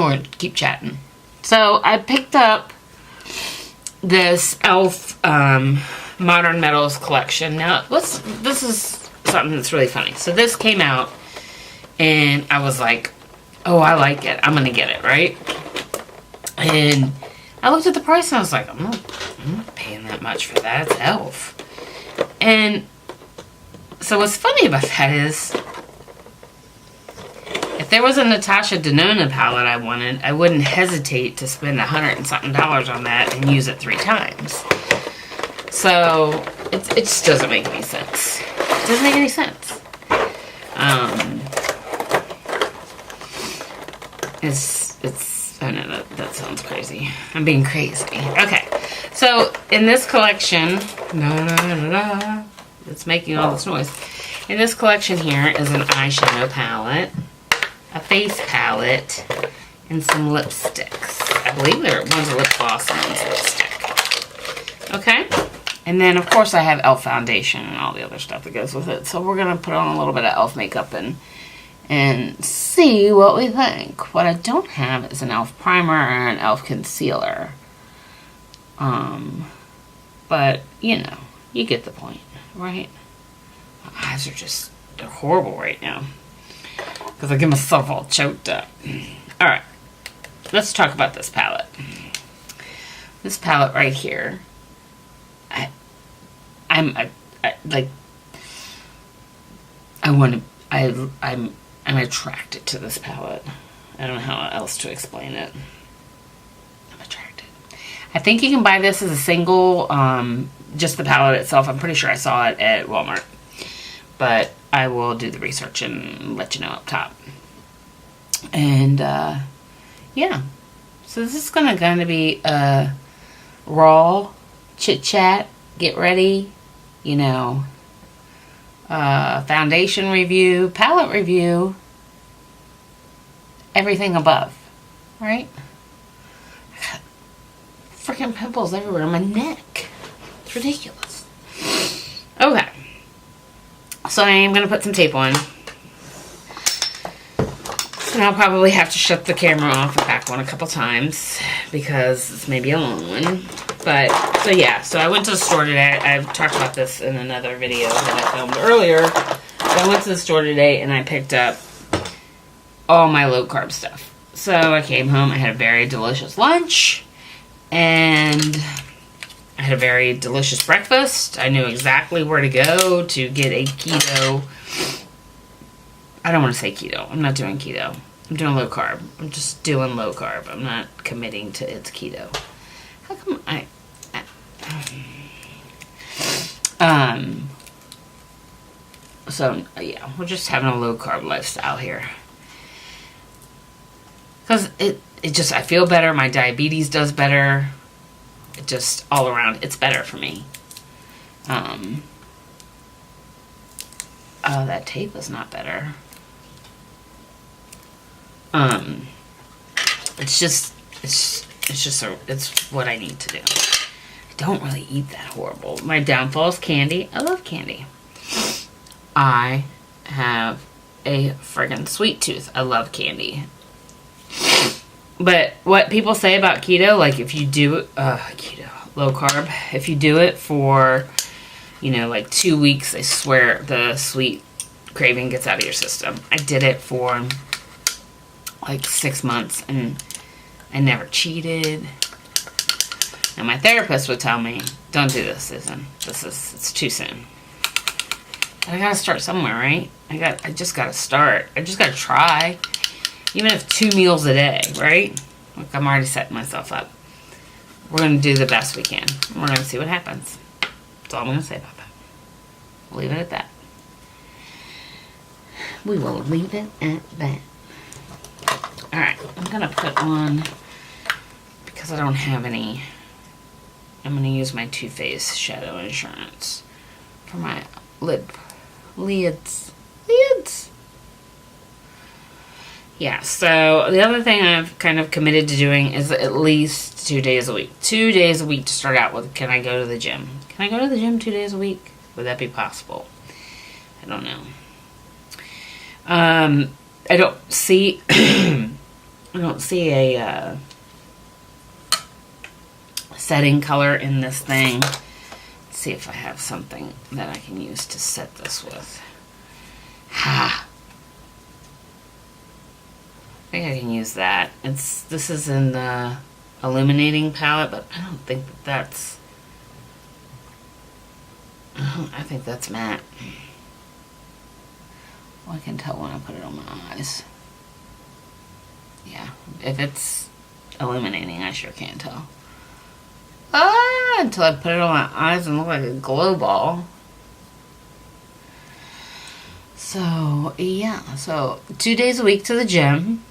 We'll keep chatting. So I picked up this e.l.f. Modern Metals collection. Now, this is something that's really funny. So this came out, and I was like, oh, I like it. I'm going to get it, right? And I looked at the price, and I was like, I'm not paying that much for that. It's e.l.f. And so what's funny about that is, if there was a Natasha Denona palette I wanted, I wouldn't hesitate to spend $100 and something on that and use it 3 times. So it just doesn't make any sense. It doesn't make any sense. I know that sounds crazy. I'm being crazy. Okay, so in this collection, it's making all this noise. In this collection here is an eyeshadow palette, a face palette, and some lipsticks. I believe one's a lip gloss and one's a lipstick. Okay, and then of course I have e.l.f. foundation and all the other stuff that goes with it. So we're gonna put on a little bit of e.l.f. makeup and see what we think. What I don't have is an e.l.f. primer or an e.l.f. concealer. But, you know, you get the point, right? My eyes are they're horrible right now. Because I get myself all choked up. Alright, let's talk about this palette. This palette right here, I'm attracted to this palette. I don't know how else to explain it. I'm attracted. I think you can buy this as a single, just the palette itself. I'm pretty sure I saw it at Walmart. But I will do the research and let you know up top. And, yeah. So this is going to be a raw chit-chat, get ready, you know, foundation review, palette review, everything above, right? I got freaking pimples everywhere on my neck. It's ridiculous. Okay. So I am going to put some tape on. And I'll probably have to shut the camera off and back one a couple times because it's maybe a long one. But, so yeah, so I went to the store today. I've talked about this in another video that I filmed earlier. So I went to the store today and I picked up all my low carb stuff. So I came home, I had a very delicious lunch, and I had a very delicious breakfast. I knew exactly where to go to get a keto. I don't want to say keto. I'm not doing keto. I'm doing low carb. I'm just doing low carb. I'm not committing to it's keto. How come so yeah, we're just having a low carb lifestyle here. Cause it just, I feel better. My diabetes does better. It just all around, it's better for me. Oh, that tape is not better. It's what I need to do. I don't really eat that horrible. My downfall is candy. I love candy. I have a friggin' sweet tooth. I love candy. But what people say about keto, like if you do keto, low carb, if you do it for, you know, like 2 weeks, I swear the sweet craving gets out of your system. I did it for like 6 months and I never cheated. And my therapist would tell me, don't do this, Susan. It's too soon. But I gotta start somewhere, right? I just gotta start. I just gotta try. Even if 2 meals a day, right? Look, I'm already setting myself up. We're gonna do the best we can. We're gonna see what happens. That's all I'm gonna say about that. We'll leave it at that. We will leave it at that. Alright, I'm gonna put on, because I don't have any, I'm gonna use my Too Faced Shadow Insurance for my lids. Yeah, so the other thing I've kind of committed to doing is at least 2 days a week. 2 days a week to start out with. Can I go to the gym? Can I go to the gym 2 days a week? Would that be possible? I don't know. I don't see... I I don't see a setting color in this thing. Let's see if I have something that I can use to set this with. Ha! I think I can use that. This is in the illuminating palette, but I don't think that's... I think that's matte. Well, I can tell when I put it on my eyes. Yeah, if it's illuminating, I sure can't tell. Until I put it on my eyes and look like a glow ball. So, yeah. So, 2 days a week to the gym.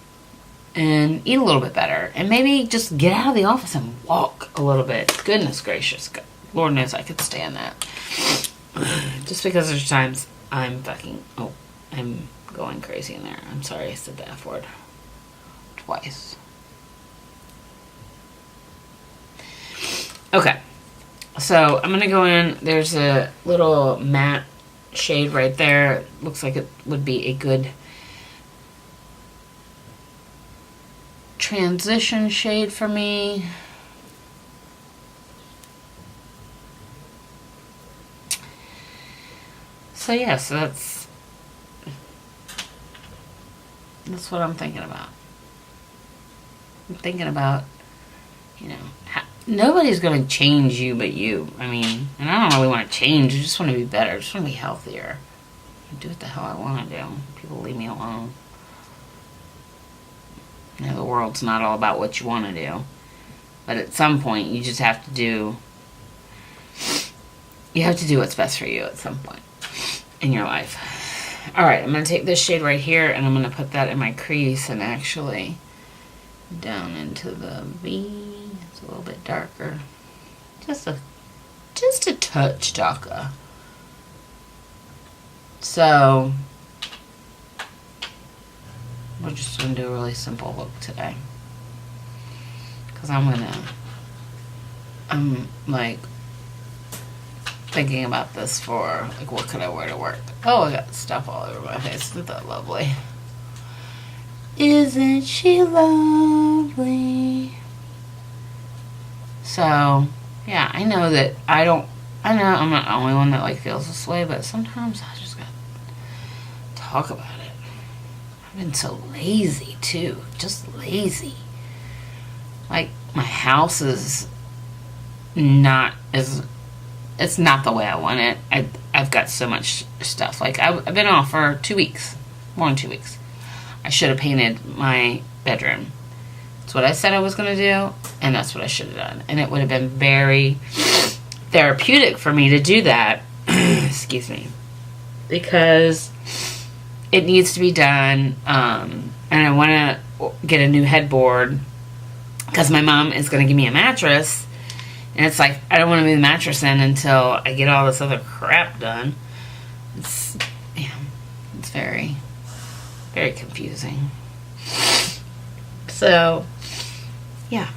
And eat a little bit better. And maybe just get out of the office and walk a little bit. Goodness gracious. Lord knows I could stand that. Just because there's times I'm I'm going crazy in there. I'm sorry I said the F word. Twice. Okay. So I'm going to go in. There's a little matte shade right there. Looks like it would be a good transition shade for me. So yeah, so that's what I'm thinking about. I'm thinking about, you know, nobody's going to change you but you. I mean, and I don't really want to change. I just want to be better. I just want to be healthier. Do what the hell I want to do. People leave me alone. You know, the world's not all about what you want to do. But at some point, you just have to do... You have to do what's best for you at some point in your life. Alright, I'm going to take this shade right here, and I'm going to put that in my crease and actually down into the V. It's a little bit darker. Just a touch darker. So... we're just going to do a really simple look today. Because I'm like thinking about this for, like, what could I wear to work? Oh, I got stuff all over my face. Isn't that lovely? Isn't she lovely? So, yeah, I know that I know I'm not the only one that, like, feels this way, but sometimes I just got to talk about it. I've been so lazy too, just lazy. Like, my house is not it's not the way I want it. I've got so much stuff. Like, I've been off for 2 weeks, more than 2 weeks. I should have painted my bedroom. That's what I said I was going to do, and that's what I should have done. And it would have been very therapeutic for me to do that. Excuse me. Because it needs to be done, and I want to get a new headboard because my mom is going to give me a mattress, and it's like, I don't want to move the mattress in until I get all this other crap done. It's very, very confusing. So, yeah.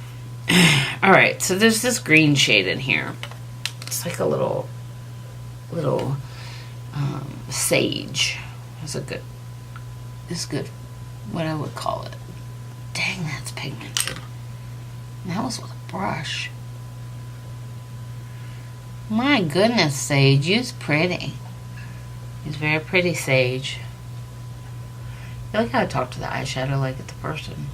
Alright, so there's this green shade in here. It's like a little sage. It's good, what I would call it. Dang, that's pigmented. And that was with a brush. My goodness, Sage, you's pretty. You's very pretty, Sage. I like how I talk to the eyeshadow like it's a person.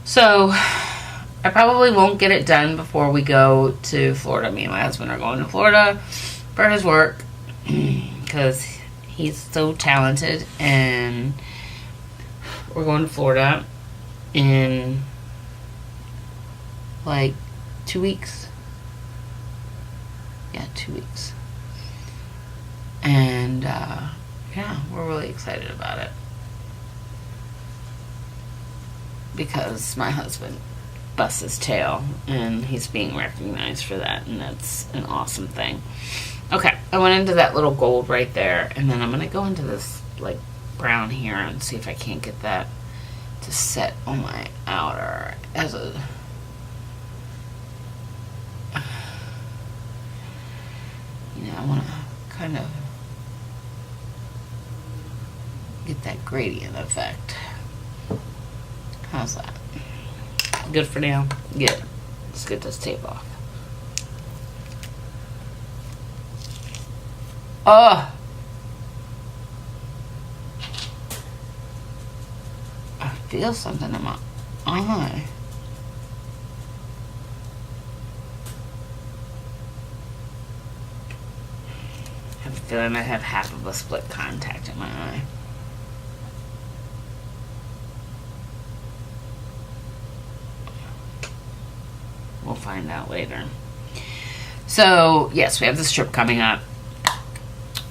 So, I probably won't get it done before we go to Florida. Me and my husband are going to Florida for his work because he's so talented, and we're going to Florida in like 2 weeks. Yeah, 2 weeks. And yeah, we're really excited about it because my husband busts his tail and he's being recognized for that, and that's an awesome thing. Okay, I went into that little gold right there, and then I'm going to go into this, like, brown here and see if I can't get that to set on my outer as a... You know, I want to kind of get that gradient effect. How's that? Good for now? Good. Let's get this tape off. Oh! I feel something in my eye. I have a feeling I have half of a split contact in my eye. We'll find out later. So, yes, we have this trip coming up.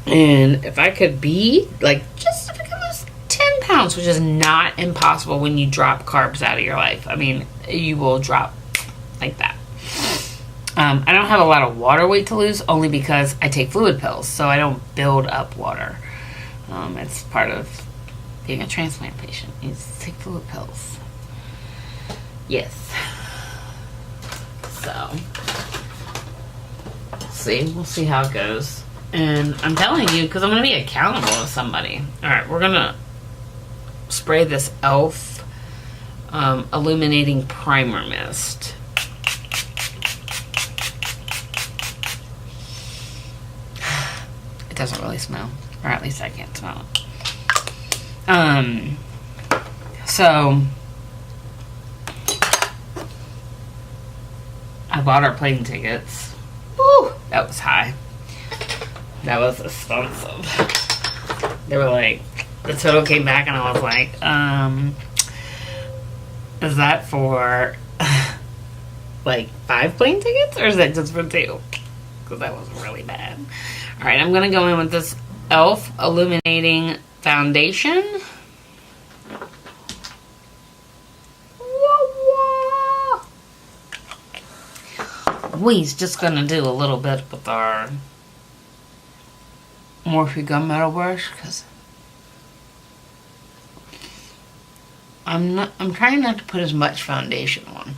And if I could be, like, just if I could lose 10 pounds, which is not impossible when you drop carbs out of your life. I mean, you will drop like that. I don't have a lot of water weight to lose, only because I take fluid pills, so I don't build up water. It's part of being a transplant patient. You take fluid pills. Yes. So, we'll see how it goes. And I'm telling you, because I'm going to be accountable to somebody. Alright, we're going to spray this e.l.f. Illuminating Primer Mist. It doesn't really smell. Or at least I can't smell it. So I bought our plane tickets. Woo! That was high. That was expensive. They were like, the total came back and I was like, is that for like 5 plane tickets or is that just for 2? Because that was really bad. Alright, I'm going to go in with this e.l.f. Illuminating Foundation. We's just going to do a little bit with our Morphe gunmetal brush because I'm trying not to put as much foundation on.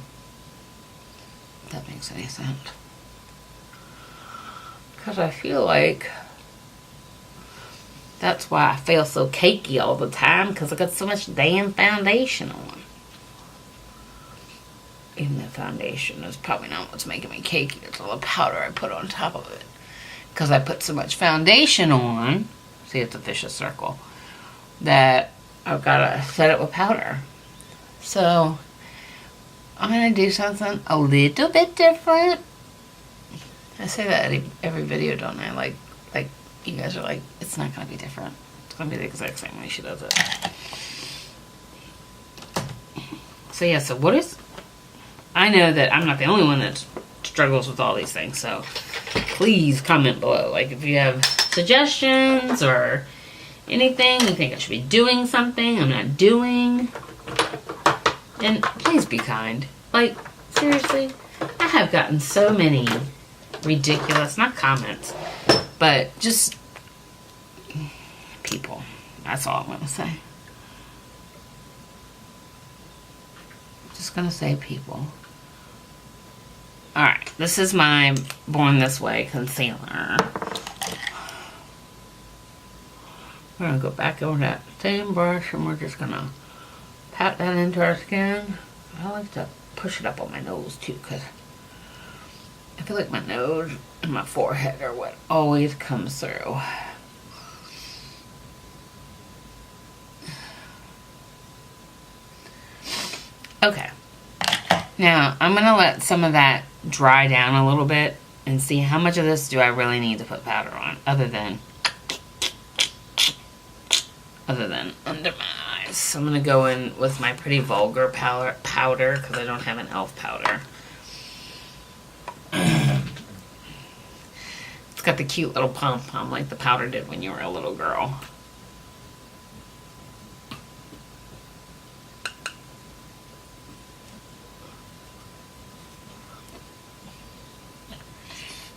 If that makes any sense. Because I feel like that's why I feel so cakey all the time, because I got so much damn foundation on. Even the foundation is probably not what's making me cakey. It's all the powder I put on top of it. Because I put so much foundation on, see, it's a vicious circle, that I've got to set it with powder. So I'm going to do something a little bit different. I say that at every video, don't I? Like you guys are like, it's not going to be different. It's going to be the exact same way she does it. So yeah, so what is... I know that I'm not the only one that struggles with all these things, so please comment below. Like, if you have suggestions or anything, you think I should be doing something I'm not doing, and please be kind. Like, seriously, I have gotten so many ridiculous, not comments, but just people. That's all I'm going to say. Just going to say people. Alright, this is my Born This Way concealer. We're going to go back over that same brush and we're just going to pat that into our skin. I like to push it up on my nose too, because I feel like my nose and my forehead are what always comes through. Okay. Now, I'm going to let some of that dry down a little bit and see how much of this do I really need to put powder on, other than under my eyes. So I'm going to go in with my Pretty Vulgar powder because I don't have an e.l.f. powder. It's got the cute little pom-pom like the powder did when you were a little girl.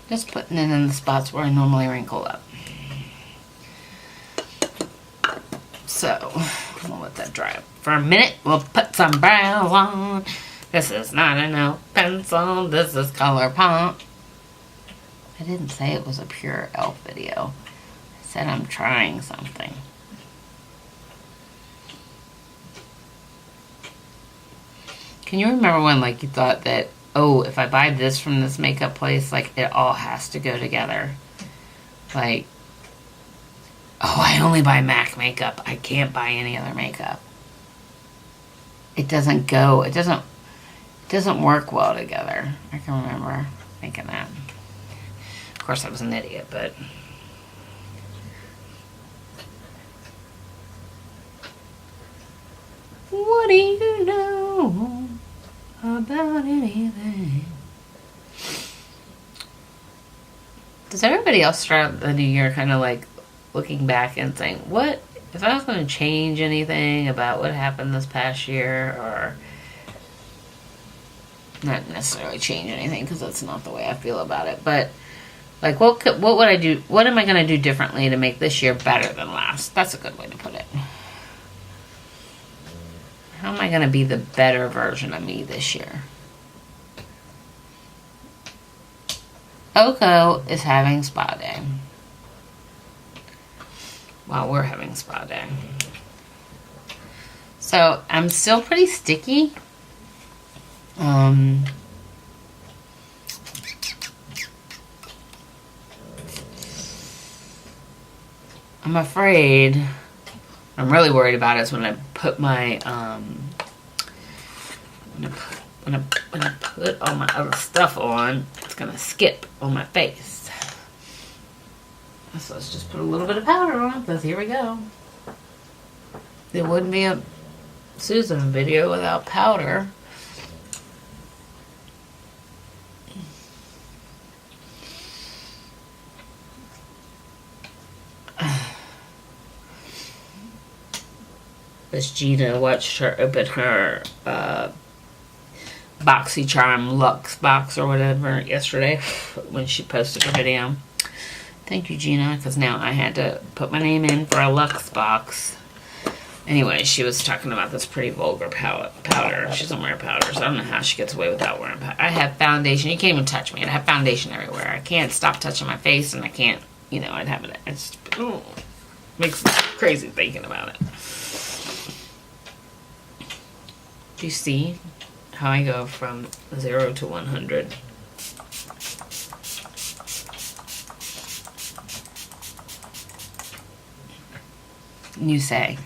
Just putting it in the spots where I normally wrinkle up. So, we'll let that dry up for a minute. We'll put some brows on. This is not an e.l.f. pencil. This is ColourPop. I didn't say it was a pure e.l.f. video. I said I'm trying something. Can you remember when, like, you thought that, oh, if I buy this from this makeup place, like, it all has to go together? Like, oh, I only buy MAC makeup. I can't buy any other makeup. It doesn't go. It doesn't work well together. I can remember thinking that. Of course, I was an idiot, but... What do you know about anything? Does everybody else start the new year kind of like looking back and saying, what, if I was going to change anything about what happened this past year, or not necessarily change anything because that's not the way I feel about it, but like what would I do, what am I going to do differently to make this year better than last? That's a good way to put it. How am I going to be the better version of me this year? Oko is having spa day. While we're having spa day. So, I'm still pretty sticky. I'm afraid... I'm really worried about is when I put my when I put all my other stuff on, it's gonna skip on my face. So let's just put a little bit of powder on, because here we go. There wouldn't be a Susan video without powder. As Gina watched her open her BoxyCharm Luxe box or whatever yesterday when she posted her video. Thank you, Gina, because now I had to put my name in for a Luxe box. Anyway, she was talking about this pretty vulgar powder. She doesn't wear powder, so I don't know how she gets away without wearing powder. I have foundation. You can't even touch me. I have foundation everywhere. I can't stop touching my face, and I can't, you know, I'd have it. It's makes me crazy thinking about it. Do you see how I go from 0 to 100? You say,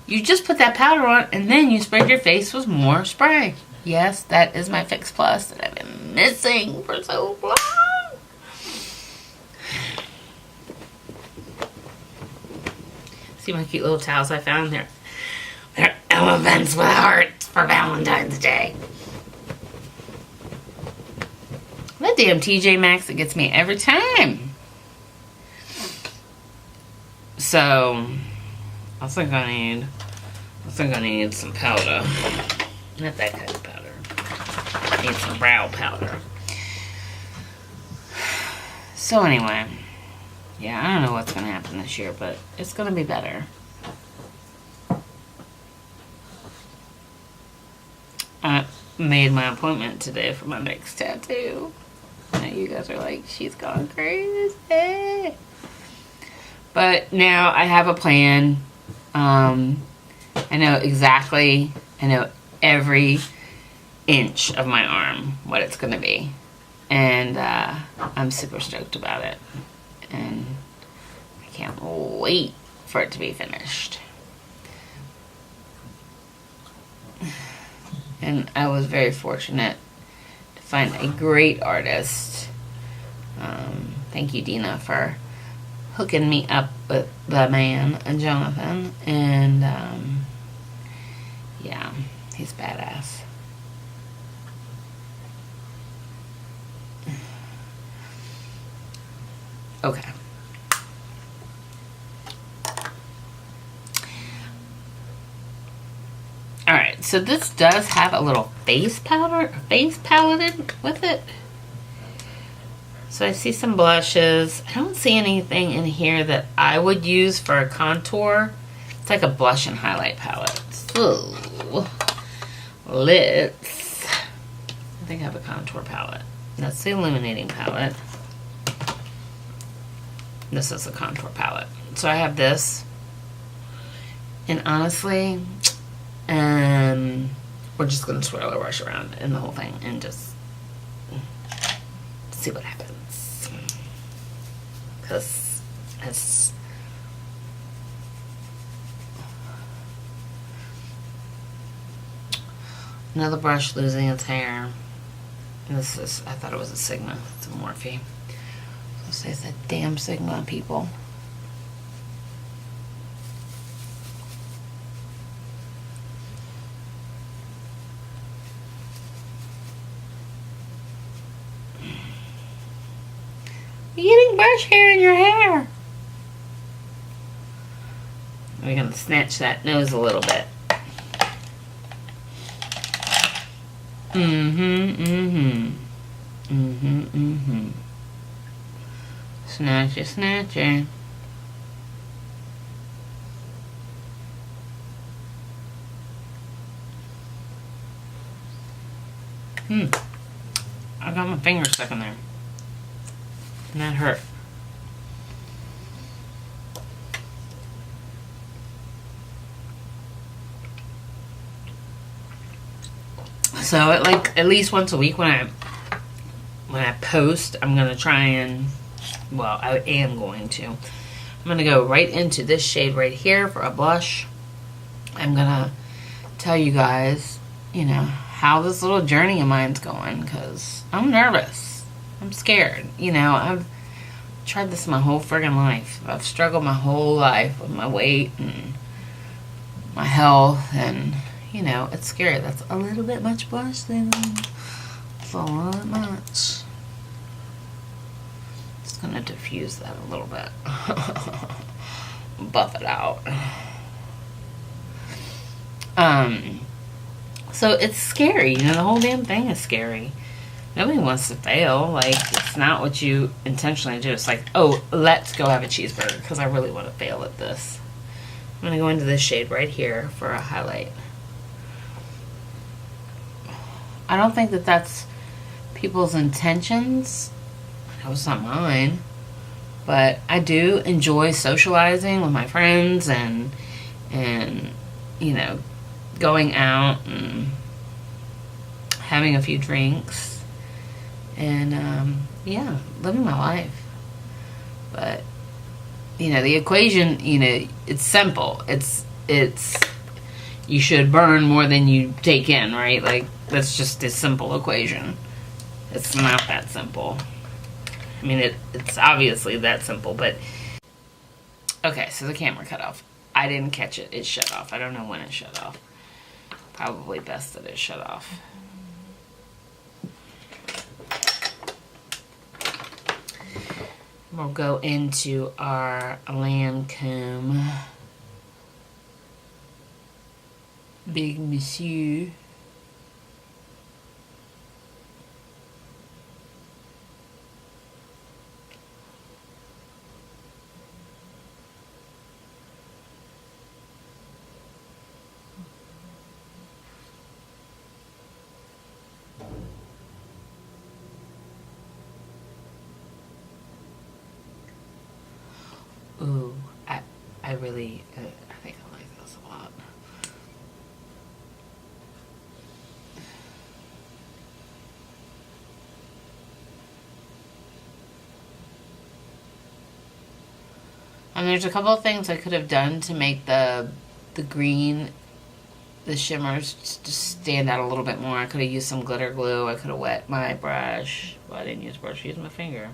you just put that powder on and then you sprayed your face with more spray. Yes, that is my Fix Plus that I've been missing for so long. See my cute little towels I found there? They're elephants with hearts for Valentine's Day. That damn TJ Maxx, it gets me every time. So, I think I need some powder. Not that kind of powder. I need some brow powder. So anyway, yeah, I don't know what's gonna happen this year, but it's gonna be better. I made my appointment today for my next tattoo. Now you guys are like, she's gone crazy. But now I have a plan. I know exactly, I know every inch of my arm, what it's going to be. And I'm super stoked about it. And I can't wait for it to be finished. And I was very fortunate to find a great artist. Thank you, Dina, for hooking me up with the man, Jonathan. And, yeah, he's badass. Okay. Alright, so this does have a little face paletted with it. So I see some blushes. I don't see anything in here that I would use for a contour. It's like a blush and highlight palette. So, let's... I think I have a contour palette. That's the illuminating palette. This is the contour palette. So I have this. And honestly... we're just going to swirl a brush around in the whole thing and just see what happens. Because it's... Another brush losing its hair. This is, I thought it was a Sigma. It's a Morphe. So it's a damn Sigma, people. You're getting brush hair in your hair. We're going to snatch that nose a little bit. Snatcher, snatcher. I got my finger stuck in there. And that hurt. So at least once a week when I post, I'm gonna try and, well, I am going to. I'm gonna go right into this shade right here for a blush. I'm gonna tell you guys, you know, how this little journey of mine's going, because I'm nervous. I'm scared. You know, I've tried this my whole friggin' life. I've struggled my whole life with my weight and my health, and you know, it's scary. That's a little bit much blush then. It's a little bit much. Just gonna diffuse that a little bit. Buff it out. So it's scary, you know, the whole damn thing is scary. Nobody wants to fail. Like, it's not what you intentionally do. It's like, oh, let's go have a cheeseburger because I really want to fail at this. I'm gonna go into this shade right here for a highlight. I don't think that that's people's intentions. I know it's not mine. But I do enjoy socializing with my friends and you know, going out and having a few drinks and yeah, living my life. But you know, the equation, you know, it's simple. It's you should burn more than you take in, right? Like, that's just a simple equation. It's not that simple. I mean, it's obviously that simple, but... Okay, so the camera cut off. I didn't catch it. It shut off. I don't know when it shut off. Probably best that it shut off. We'll go into our Lancome Big Monsieur. Ooh, I really, I think I like this a lot. And there's a couple of things I could have done to make the green, the shimmers just stand out a little bit more. I could have used some glitter glue. I could have wet my brush. Well, I didn't use a brush, I used my finger.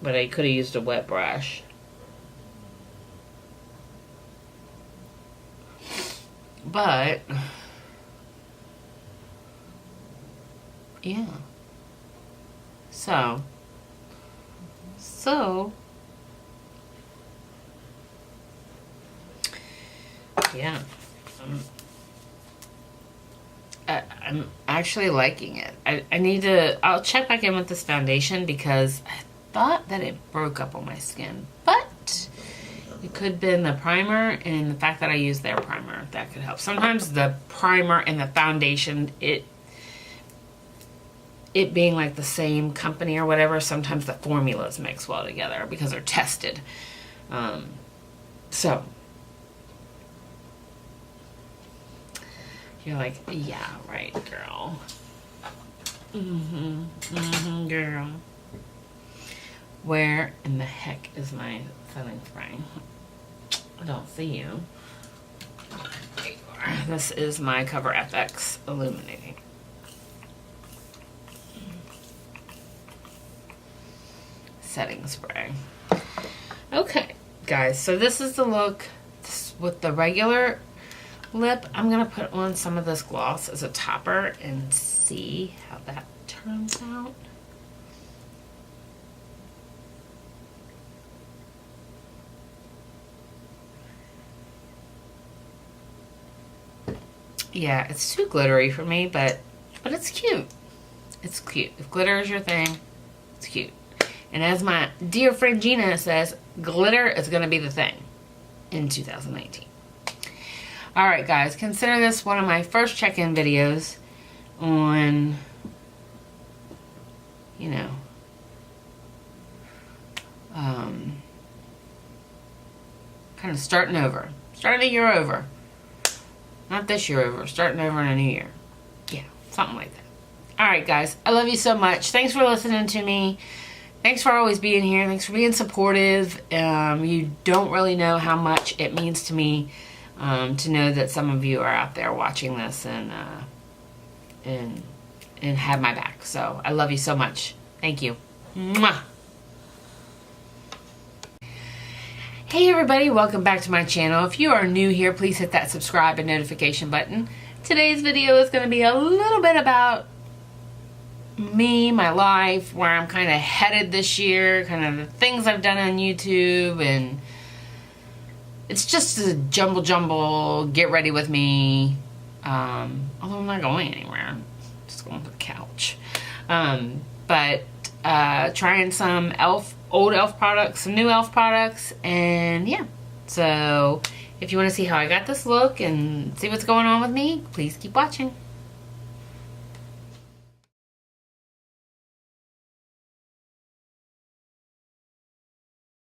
But I could have used a wet brush. But, yeah. So, yeah. I'm actually liking it. I need to, I'll check back in with this foundation because I thought that it broke up on my skin, but it could have been the primer and the fact that I used their primer. That could help. Sometimes the primer and the foundation, it being like the same company or whatever, sometimes the formulas mix well together because they're tested. So You're like, yeah, right, girl. Girl. Where in the heck is my setting spray? I don't see you. There you are. This is my Cover FX Illuminating. Setting spray. Okay, guys, so this is the look with the regular lip. I'm going to put on some of this gloss as a topper and see how that turns out. Yeah, it's too glittery for me, but it's cute. It's cute. If glitter is your thing, it's cute. And as my dear friend Gina says, glitter is going to be the thing in 2019. Alright guys, consider this one of my first check-in videos on, you know, kind of starting over. Starting a year over. Not this year over, starting over in a new year. Yeah, something like that. Alright guys, I love you so much. Thanks for listening to me. Thanks for always being here. Thanks for being supportive. You don't really know how much it means to me to know that some of you are out there watching this and have my back. So I love you so much. Thank you. Mwah. Hey everybody, welcome back to my channel. If you are new here, please hit that subscribe and notification button. Today's video is going to be a little bit about me, my life, where I'm kind of headed this year, kind of the things I've done on YouTube, and it's just a jumble, get ready with me, although I'm not going anywhere, I'm just going to the couch, but trying some old e.l.f. products, some new e.l.f. products, and yeah, so if you want to see how I got this look and see what's going on with me, please keep watching.